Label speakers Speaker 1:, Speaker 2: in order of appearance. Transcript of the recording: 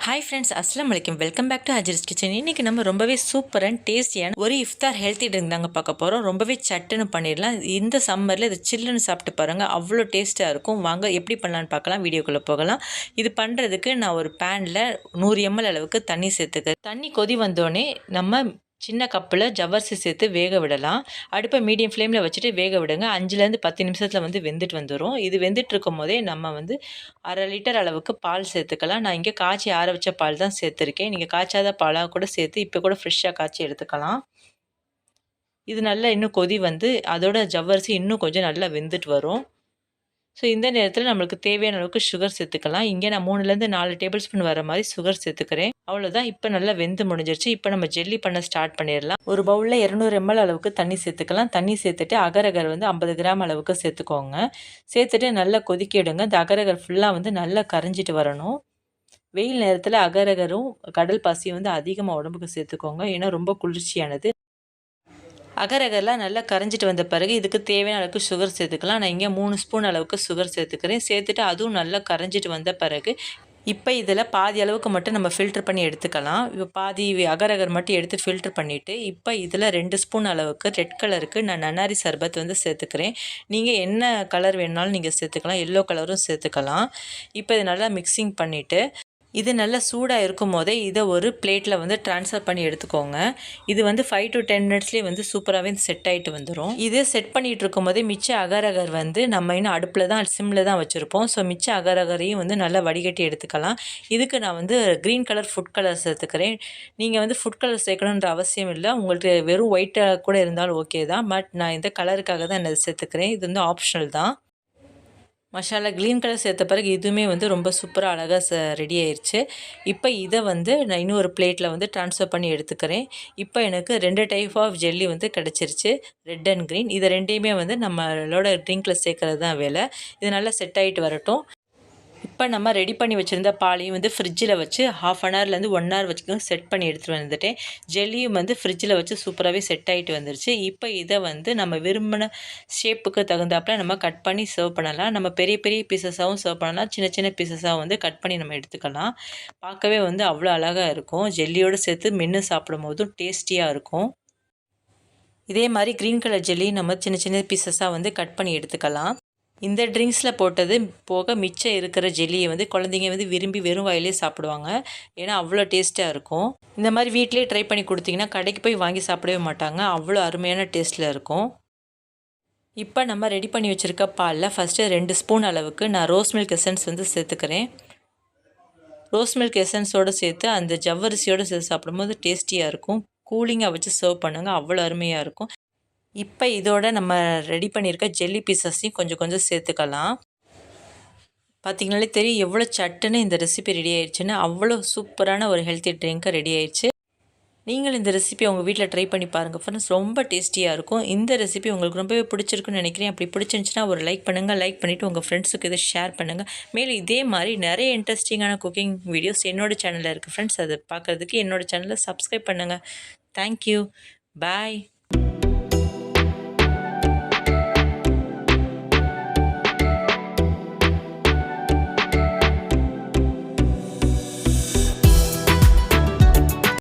Speaker 1: Hi friends, அஸ்ஸலாமு அலைக்கும். Welcome back to Hajra's kitchen. இன்றைக்கி நம்ம ரொம்பவே சூப்பர் அண்ட் டேஸ்டியான ஒரு இஃப்தார் ஹெல்த்தி ட்ரிங்க் தாங்க பார்க்க போகிறோம். ரொம்பவே சட்டுன்னு பண்ணிடலாம். இந்த சம்மரில் இது சில்லுன்னு சாப்பிட்டு பாருங்கள், அவ்வளோ டேஸ்ட்டாக இருக்கும். வாங்க எப்படி பண்ணலான்னு பார்க்கலாம், வீடியோக்குள்ளே போகலாம். இது பண்ணுறதுக்கு நான் ஒரு பேனில் 100 ml அளவுக்கு தண்ணி சேர்த்துக்கிறேன். தண்ணி கொதி வந்தோடனே நம்ம சின்ன கப்பில் ஜவ்வரிசி சேர்த்து வேக விடலாம். அடுப்பை மீடியம் ஃப்ளேமில் வச்சுட்டு வேக விடுங்க. 5லேருந்து 10 நிமிஷத்தில் வெந்துட்டு வந்துடும். இது வெந்துட்டு இருக்கும் போதே நம்ம 1/2 லிட்டர் அளவுக்கு பால் சேர்த்துக்கலாம். நான் இங்கே காய்ச்சி ஆற வச்ச பால் தான் சேர்த்துருக்கேன். நீங்கள் காய்ச்சாத பாலாக கூட சேர்த்து இப்போ கூட ஃப்ரெஷ்ஷாக காய்ச்சி எடுத்துக்கலாம். இது நல்லா இன்னும் கொதி அதோட ஜவ்வரிசி இன்னும் கொஞ்சம் நல்லா வெந்துட்டு வரும். ஸோ இந்த நேரத்தில் நம்மளுக்கு தேவையான அளவுக்கு சுகர் சேர்த்துக்கலாம். இங்கே நான் 3லேருந்து 4 டேபிள் ஸ்பூன் வர மாதிரி சுகர் சேர்த்துக்கிறேன். அவ்வளோதான். இப்போ நல்லா வெந்து முடிஞ்சிருச்சு. இப்போ நம்ம ஜெல்லி பண்ண ஸ்டார்ட் பண்ணிடலாம். ஒரு பவுலில் 200 ml அளவுக்கு தண்ணி சேர்த்துக்கலாம். தண்ணி சேர்த்துட்டு அகரகர் 50 கிராம் அளவுக்கு சேர்த்துக்கோங்க. சேர்த்துட்டு நல்லா கொதிக்க விடுங்க. இந்த அகரகர் ஃபுல்லாக நல்லா கரைஞ்சிட்டு வரணும். வெயில் நேரத்தில் அகரகரும் கடல் பாசியும் அதிகமாக உடம்புக்கு சேர்த்துக்கோங்க. ஏன்னா ரொம்ப குளிர்ச்சியானது. அகரகர்லாம் நல்லா கரைஞ்சிட்டு வந்த பிறகு இதுக்கு தேவையான அளவுக்கு சுகர் சேர்த்துக்கலாம். நான் இங்கே 3 ஸ்பூன் அளவுக்கு சுகர் சேர்த்துக்கிறேன். சேர்த்துட்டு அதுவும் நல்லா கரைஞ்சிட்டு வந்த பிறகு இப்போ இதில் பாதி அளவுக்கு மட்டும் நம்ம ஃபில்ட்ரு பண்ணி எடுத்துக்கலாம். இப்போ பாதி அகரகர் மட்டும் எடுத்து ஃபில்ட்ரு பண்ணிவிட்டு இப்போ இதில் 2 ஸ்பூன் அளவுக்கு ரெட் கலருக்கு நான் நன்னாரி சர்பத் சேர்த்துக்கிறேன். நீங்கள் என்ன கலர் வேணுனாலும் நீங்கள் சேர்த்துக்கலாம். எல்லோ கலரும் சேர்த்துக்கலாம். இப்போ இது நல்லா மிக்சிங் பண்ணிவிட்டு இது நல்லா சூடாக இருக்கும் போதே இதை ஒரு பிளேட்டில் ட்ரான்ஸ்ஃபர் பண்ணி எடுத்துக்கோங்க. இது 5 to 10 மினிட்ஸ்லேயே சூப்பராகவே செட் ஆகிட்டு வந்துடும். இது செட் பண்ணிகிட்டு இருக்கும் போதே மிச்ச அகரகர் நம்ம இன்னும் அடுப்பில் தான் சிம்மில் தான் வச்சுருப்போம். ஸோ மிச்ச அகரகரையும் நல்லா வடிகட்டி எடுத்துக்கலாம். இதுக்கு நான் க்ரீன் கலர் ஃபுட் கலர் சேர்த்துக்கிறேன். நீங்கள் ஃபுட் கலர் சேர்க்கணுன்ற அவசியம் இல்லை. உங்களுக்கு வெறும் ஒயிட்டாக கூட இருந்தாலும் ஓகே தான். பட் நான் இந்த கலருக்காக தான் இதை சேர்த்துக்கிறேன். இது ஆப்ஷனல் தான். மசாலா க்ரீன் கலர் சேர்த்த பிறகு இதுவுமே ரொம்ப சூப்பராக அழகாக ரெடி ஆயிடுச்சு. இப்போ இதை நான் இன்னொரு பிளேட்டில் ட்ரான்ஸ்ஃபர் பண்ணி எடுத்துக்கிறேன். இப்போ எனக்கு 2 டைப் ஆஃப் ஜெல்லி கிடச்சிருச்சு, ரெட் அண்ட் க்ரீன். இது ரெண்டையுமே நம்மளோட ட்ரிங்கில் சேர்க்கறது தான் வேலை. இது நல்லா செட் ஆகிட்டு வரட்டும். இப்போ நம்ம ரெடி பண்ணி வச்சுருந்த பாலையும் ஃப்ரிட்ஜில் வச்சு 1/2 ஹவர்லேருந்து 1 ஹவர் வச்சுக்கோங்க செட் பண்ணி எடுத்துகிட்டு வந்துட்டேன். ஜெல்லியும் ஃப்ரிட்ஜில் வச்சு சூப்பராகவே செட் ஆகிட்டு வந்துருச்சு. இப்போ இதை நம்ம விரும்பின ஷேப்புக்கு தகுந்தாப்பில் நம்ம கட் பண்ணி சர்வ் பண்ணலாம். நம்ம பெரிய பெரிய பீசஸாகவும் சர்வ் பண்ணலாம், சின்ன சின்ன பீசஸாக கட் பண்ணி நம்ம எடுத்துக்கலாம். பார்க்கவே அவ்வளோ அழகாக இருக்கும். ஜெல்லியோடு சேர்த்து மென்று சாப்பிடும் போதும் டேஸ்டியாக இருக்கும். இதே மாதிரி க்ரீன் கலர் ஜெல்லி நம்ம சின்ன சின்ன பீசஸாக கட் பண்ணி எடுத்துக்கலாம். இந்த ட்ரிங்க்ஸில் போட்டது போக மிச்சம் இருக்கிற ஜெல்லியை குழந்தைங்க விரும்பி வெறும் வாயிலே சாப்பிடுவாங்க. ஏன்னா அவ்வளோ டேஸ்ட்டாக இருக்கும். இந்த மாதிரி வீட்டிலே ட்ரை பண்ணி கொடுத்தீங்கன்னா கடைக்கு போய் வாங்கி சாப்பிடவே மாட்டாங்க. அவ்வளோ அருமையான டேஸ்ட்டில் இருக்கும். இப்போ நம்ம ரெடி பண்ணி வச்சுருக்க பாலில் ஃபஸ்ட்டு 2 ஸ்பூன் அளவுக்கு நான் ரோஸ் மில்க் எசன்ஸ் சேர்த்துக்கிறேன். ரோஸ் மில்க் எசன்ஸோடு சேர்த்து அந்த ஜவ்வரிசியோடு சேர்த்து சாப்பிடும்போது டேஸ்டியாக இருக்கும். கூலிங்காக வச்சு சர்வ் பண்ணுங்கள், அவ்வளோ அருமையாக இருக்கும். இப்போ இதோட நம்ம ரெடி பண்ணியிருக்க ஜெல்லி பீசஸையும் கொஞ்சம் கொஞ்சம் சேர்த்துக்கலாம். பார்த்திங்கனாலே தெரியும் எவ்வளோ சட்டுன்னு இந்த ரெசிபி ரெடி ஆயிடுச்சுன்னு. அவ்வளோ சூப்பரான ஒரு ஹெல்த்தி ட்ரிங்க்கு ரெடி ஆயிடுச்சு. நீங்கள் இந்த ரெசிபி உங்கள் வீட்டில் ட்ரை பண்ணி பாருங்கள் ஃப்ரெண்ட்ஸ், ரொம்ப டேஸ்டியாக இருக்கும். இந்த ரெசிபி உங்களுக்கு ரொம்பவே பிடிச்சிருக்குன்னு நினைக்கிறேன். அப்படி பிடிச்சிருந்துச்சுன்னா ஒரு லைக் பண்ணுங்கள். லைக் பண்ணிவிட்டு உங்கள் ஃப்ரெண்ட்ஸுக்கு இதை ஷேர் பண்ணுங்கள். மேலும் இதே மாதிரி நிறைய இன்ட்ரெஸ்டிங்கான குக்கிங் வீடியோஸ் என்னோடய சேனலில் இருக்குது ஃப்ரெண்ட்ஸ். அதை பார்க்குறதுக்கு என்னோடய சேனலை சப்ஸ்கிரைப் பண்ணுங்கள். தேங்க்யூ. பாய்.